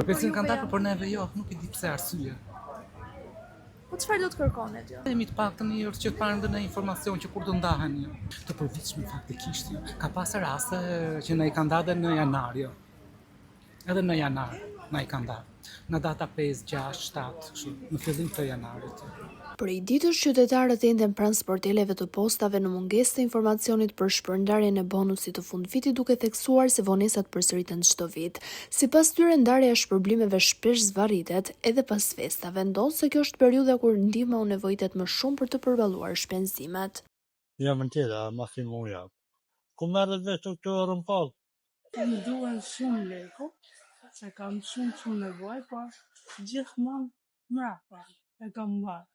Përveçin kanë dalë për neve jo, nuk e di pse arsye. Po çfarë do të kërkoni ti? Jemi të paktën një që të parë ndonjë informacion që kur do ndahen jo. Të përvitshme faktikisht jo. Ka pasur raste që na i kanë dalë në janar jo. Edhe në janar na i kanë dalë. Në data 5, 6, 7, kështu, në fillim të janarit. Prej ditësh qytetarët enden pranë sporteleve të postave në mungesë të informacionit për shpërndarjen e bonusit të fundvitit, duke theksuar se vonesat përsëriten çdo vit. Sipas tyre, ndarja e shpërblimeve shpesh zvarritet edhe pas festave, ndosë se kjo është periudha kur ndihma u nevojitet më shumë për të përballuar shpenzimet. Ja më tjera, ma filmu ja. Ku merret vesh të këto rëmpall? Më duhen shumë lekë, se kam shumë nevojë, por gjithmonë mrapa e kam marrë.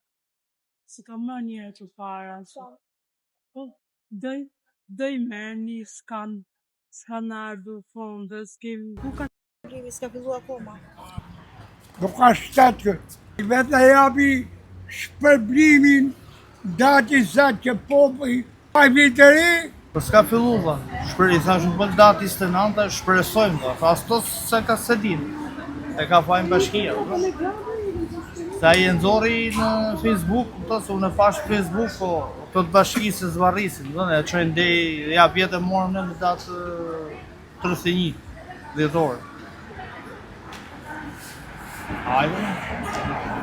Se kam marrë një herë të para. Po, doj merrni, s'kan ardhur fonde, S'ka filluar akoma. Do ka shtetë vetë japi shpërblimin dati sa që populli pa vitëri. Po s'ka fillu dha, i thash në bëllë dati 29, shpresojmë dha, as to se ka se din, e ka fajnë bashkia. Se ai e nxorri në Facebook, se unë e pash Facebook, po të bashkisë zvarrisin, e çojnë deri ja vjetë morëm në datë 31 dhjetor. Hajde.